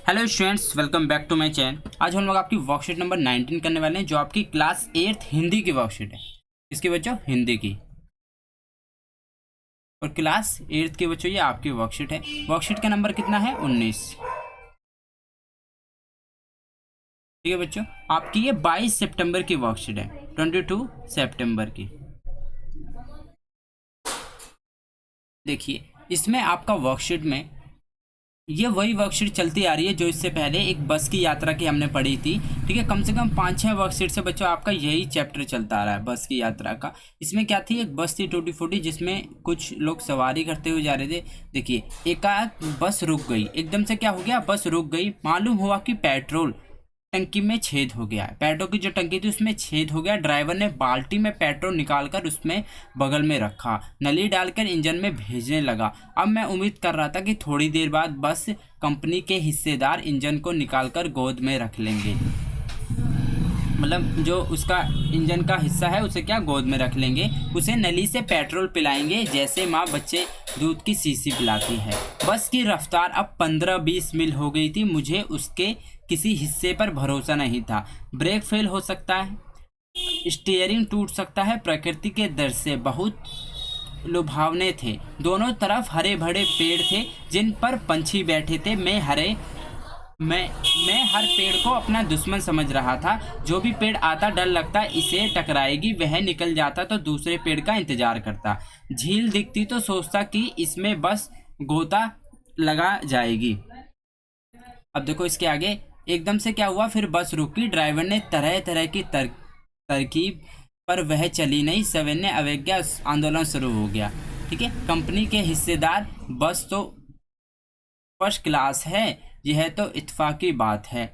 Hello students, welcome back to my channel. आज हम लोग आपकी वर्कशीट नंबर 19 करने वाले हैं, जो आपकी क्लास 8 हिंदी की वर्कशीट है। इसके बच्चों हिंदी की, और क्लास 8 के बच्चों ये आपकी वर्कशीट है। वर्कशीट का नंबर कितना है? 19। ठीक है बच्चों, आपकी ये 22 सितंबर की वर्कशीट है, 22 सितंबर की। देखिए, इसमें आपका वर्कशीट में ये वही वर्कशीट चलती आ रही है जो इससे पहले एक बस की यात्रा की हमने पढ़ी थी। ठीक है, कम से कम 5-6 वर्कशीट से बच्चों आपका यही चैप्टर चलता आ रहा है, बस की यात्रा का। इसमें क्या थी, एक बस थी टूटी फूटी, जिसमें कुछ लोग सवारी करते हुए जा रहे थे। देखिए, एकाएक बस रुक गई, एकदम से क्या हो गया, बस रुक गई। मालूम हुआ कि पेट्रोल टंकी में छेद हो गया है। पेट्रोल की जो टंकी थी उसमें छेद हो गया। ड्राइवर ने बाल्टी में पेट्रोल निकालकर उसमें बगल में रखा, नली डालकर इंजन में भेजने लगा। अब मैं उम्मीद कर रहा था कि थोड़ी देर बाद बस कंपनी के हिस्सेदार इंजन को निकालकर गोद में रख लेंगे। मतलब जो उसका इंजन का हिस्सा है उसे क्या गोद में रख लेंगे, उसे नली से पेट्रोल पिलाएंगे, जैसे माँ बच्चे दूध की शीशी पिलाती है। बस की रफ्तार अब 15-20 मील हो गई थी। मुझे उसके किसी हिस्से पर भरोसा नहीं था। ब्रेक फेल हो सकता है, स्टीयरिंग टूट सकता है। प्रकृति के दृश्य बहुत लुभावने थे। दोनों तरफ हरे भरे पेड़ थे जिन पर पंछी बैठे थे। मैं मैं हर पेड़ को अपना दुश्मन समझ रहा था। जो भी पेड़ आता डर लगता इसे टकराएगी, वह निकल जाता तो दूसरे पेड़ का इंतजार करता। झील दिखती तो सोचता कि इसमें बस गोता लगा जाएगी। अब देखो इसके आगे, एकदम से क्या हुआ, फिर बस रुकी। ड्राइवर ने तरह तरह की तरकीब, पर वह चली नहीं। सविनय अवज्ञा आंदोलन शुरू हो गया। ठीक है, कंपनी के हिस्सेदार, बस तो फर्स्ट क्लास है, यह तो इत्तेफाकी बात है।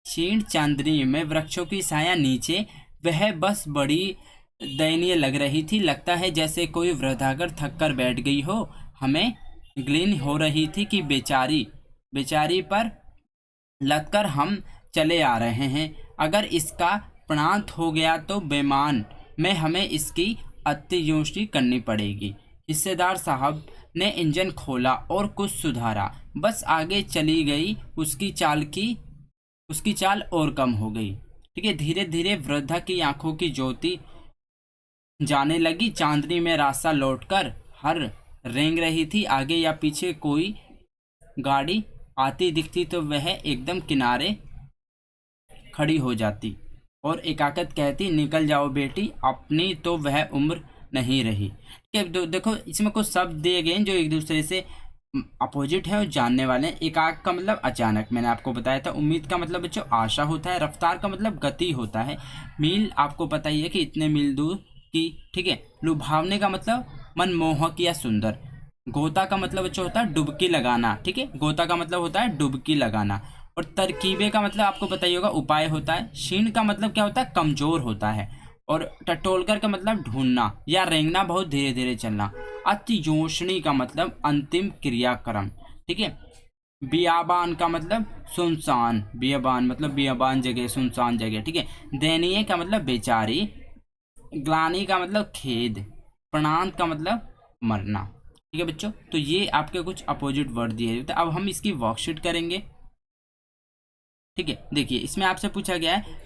क्षीण चांदनी में वृक्षों की साया नीचे वह बस बड़ी दयनीय लग रही थी। लगता है जैसे कोई वृद्धागर थक कर बैठ गई हो। हमें ग्लीन हो रही थी कि बेचारी बेचारी पर लगकर हम चले आ रहे हैं। अगर इसका प्रांत हो गया तो बेमान में हमें इसकी अत्ययोशी करनी पड़ेगी। हिस्सेदार साहब ने इंजन खोला और कुछ सुधारा। बस आगे चली गई। उसकी चाल और कम हो गई। ठीक है, धीरे धीरे वृद्धा की आंखों की ज्योति जाने लगी। चांदनी में रास्ता लौटकर हर रेंग रही थी। आगे या पीछे कोई गाड़ी आती दिखती तो वह एकदम किनारे खड़ी हो जाती और एकाकत कहती, निकल जाओ बेटी, अपनी तो वह उम्र नहीं रही। ठीक है, देखो इसमें कुछ शब्द दिए गए हैं जो एक दूसरे से अपोजिट है और जानने वाले हैं। एकाक का मतलब अचानक, मैंने आपको बताया था। उम्मीद का मतलब बच्चों आशा होता है। रफ्तार का मतलब गति होता है। मील आपको पता ही है कि इतने मील दूर की। ठीक है, लुभावने का मतलब मनमोहक या सुंदर। गोता का मतलब बच्चों होता है डुबकी लगाना। ठीक है, गोता का मतलब होता है डुबकी लगाना। और तरकीबे का मतलब आपको पता ही होगा उपाय होता है। क्षीण का मतलब क्या होता है, कमजोर होता है। और टटोलकर का मतलब ढूंढना या रेंगना, बहुत धीरे धीरे चलना। अतियोषणी का मतलब अंतिम क्रियाक्रम। ठीक है, बियाबान का मतलब सुनसान, बियाबान मतलब बियाबान जगह, सुनसान जगह। ठीक है, दयनीय का मतलब बेचारी। ग्लानि का मतलब खेद। प्राणांत का मतलब मरना। ठीक है बच्चों, तो ये आपके कुछ अपोजिट वर्ड दिए। तो अब हम इसकी वर्कशीट करेंगे। ठीक है, देखिए इसमें आपसे पूछा गया है,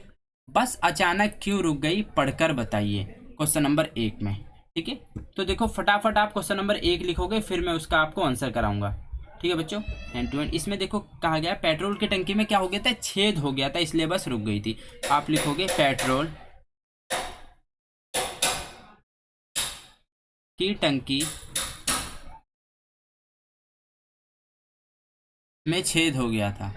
बस अचानक क्यों रुक गई, पढ़कर बताइए, क्वेश्चन नंबर 1 में। ठीक है, तो देखो फटाफट आप क्वेश्चन नंबर 1 लिखोगे, फिर मैं उसका आपको आंसर कराऊंगा। ठीक है बच्चों, हैंड टू हैंड। इसमें देखो कहा गया पेट्रोल की टंकी में क्या हो गया था, छेद हो गया था, इसलिए बस रुक गई थी। आप लिखोगे पेट्रोल की टंकी में छेद हो गया था।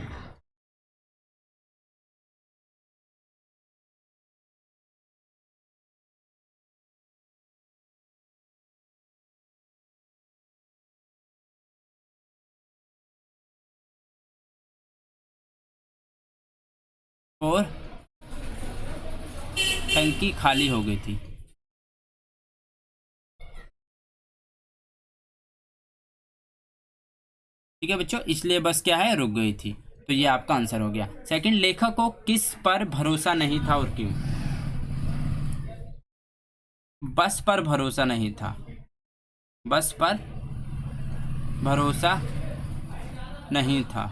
और टंकी खाली हो गई थी। ठीक है बच्चों, इसलिए बस क्या है, रुक गई थी। तो ये आपका आंसर हो गया। सेकंड, लेखक को किस पर भरोसा नहीं था और क्यों? बस पर भरोसा नहीं था। बस पर भरोसा नहीं था।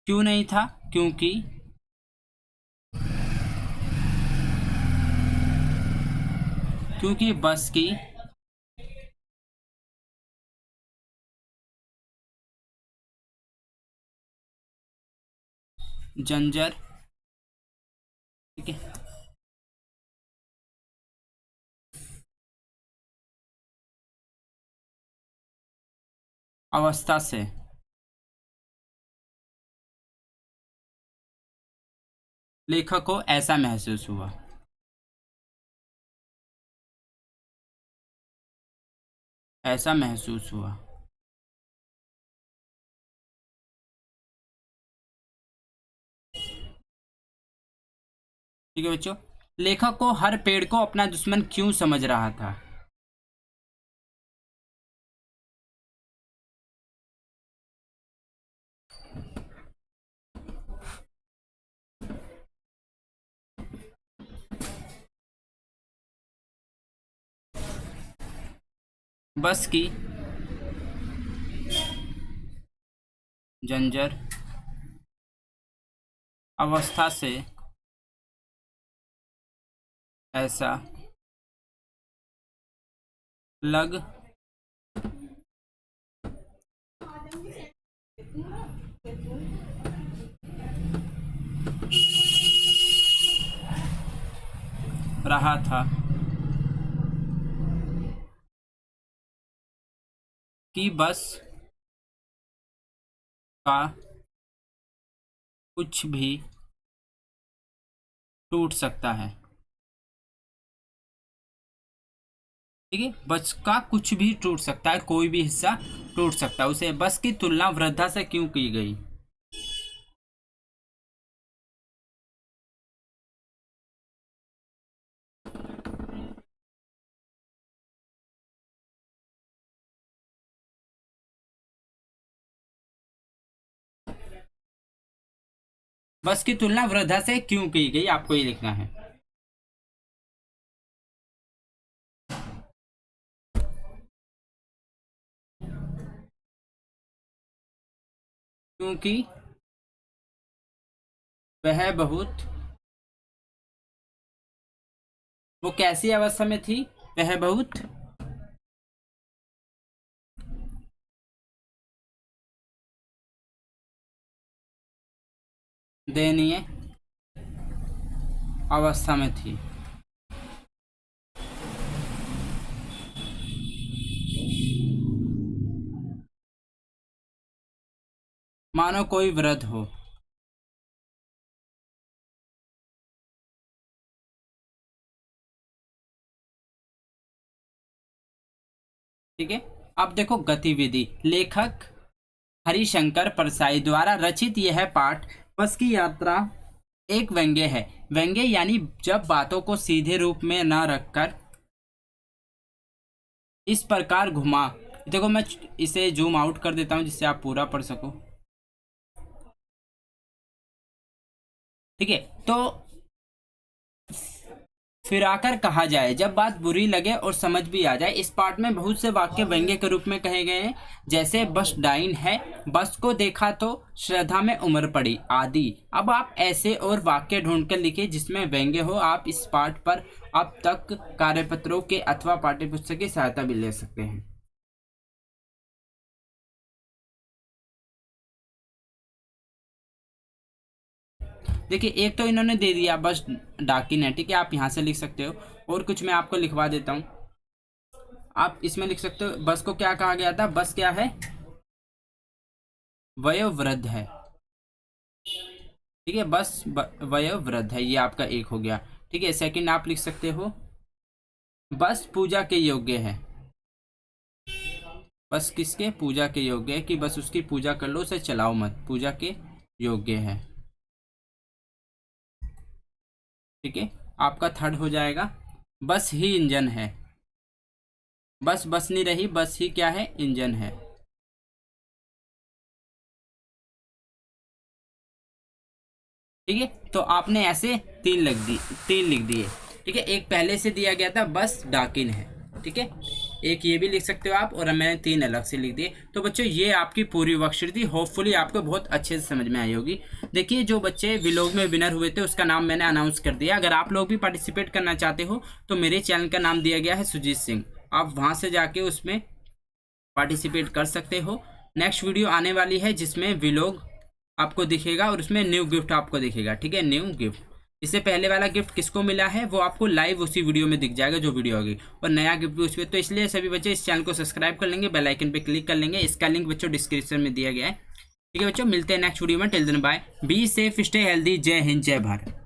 क्यों नहीं था? क्योंकि बस की जंजर, ठीक है, अवस्था से लेखक को ऐसा महसूस हुआ। ऐसा महसूस हुआ। ठीक है बच्चों, लेखक को हर पेड़ को अपना दुश्मन क्यों समझ रहा था? बस की जंजर अवस्था से ऐसा लग रहा था कि बस का कुछ भी टूट सकता है। ठीक है, बस का कुछ भी टूट सकता है, कोई भी हिस्सा टूट सकता है। उसे बस की तुलना वृद्धा से क्यों की गई? बस की तुलना वृद्धा से क्यों की गई, आपको ये लिखना है। क्योंकि वह बहुत, वो कैसी अवस्था में थी? वह बहुत दयनीय अवस्था में थी। मानो कोई वृद्ध हो। ठीक है, अब देखो गतिविधि। लेखक हरिशंकर परसाई द्वारा रचित यह पाठ बस की यात्रा एक व्यंग्य है। व्यंग्य यानी जब बातों को सीधे रूप में न रखकर इस प्रकार घुमा। देखो मैं इसे जूम आउट कर देता हूं जिससे आप पूरा पढ़ सको। ठीक है, तो फिर आकर कहा जाए जब बात बुरी लगे और समझ भी आ जाए। इस पाठ में बहुत से वाक्य व्यंग्य के रूप में कहे गए हैं, जैसे बस डाइन है, बस को देखा तो श्रद्धा में उम्र पड़ी आदि। अब आप ऐसे और वाक्य ढूंढ कर लिखिए जिसमें व्यंग्य हो। आप इस पाठ पर अब तक कार्यपत्रों के अथवा पाठ्यपुस्तक की सहायता भी ले सकते हैं। देखिए, एक तो इन्होंने दे दिया बस डाकिन है, ठीक है, आप यहाँ से लिख सकते हो। और कुछ मैं आपको लिखवा देता हूँ। आप इसमें लिख सकते हो बस को क्या कहा गया था? बस क्या है? वयोवृद्ध है। ठीक है, बस वयोवृद्ध है, ये आपका एक हो गया। ठीक है, सेकंड आप लिख सकते हो बस पूजा के योग्य है। बस किसके? पूजा के योग्य है, कि बस उसकी पूजा कर लो, उसे चलाओ मत, पूजा के योग्य है। ठीक है, आपका थर्ड हो जाएगा बस ही इंजन है। बस नहीं रही, बस ही क्या है? इंजन है। ठीक है, तो आपने ऐसे तीन लिख दिए। ठीक है, एक पहले से दिया गया था बस डाकिन है। ठीक है, एक ये भी लिख सकते हो आप, और मैंने 3 अलग से लिख दिए। तो बच्चों ये आपकी पूरी वर्कशीट थी, होपफुली आपको बहुत अच्छे से समझ में आई होगी। देखिए जो बच्चे व्लॉग में विनर हुए थे उसका नाम मैंने अनाउंस कर दिया। अगर आप लोग भी पार्टिसिपेट करना चाहते हो तो मेरे चैनल का नाम दिया गया है सुजीत सिंह, आप वहाँ से जाके उसमें पार्टिसिपेट कर सकते हो। नेक्स्ट वीडियो आने वाली है जिसमें व्लॉग आपको दिखेगा और उसमें न्यू गिफ्ट आपको दिखेगा, ठीक है, न्यू गिफ्ट। इससे पहले वाला गिफ्ट किसको मिला है वो आपको लाइव उसी वीडियो में दिख जाएगा जो वीडियो होगी, और नया गिफ्ट भी उस पर। तो इसलिए सभी बच्चे इस चैनल को सब्सक्राइब कर लेंगे, बेल आइकन पे क्लिक कर लेंगे। इसका लिंक बच्चों डिस्क्रिप्शन में दिया गया है। ठीक है बच्चों, मिलते हैं नेक्स्ट वीडियो में। Till then bye, be safe, stay healthy, जय हिंद, जय भारत।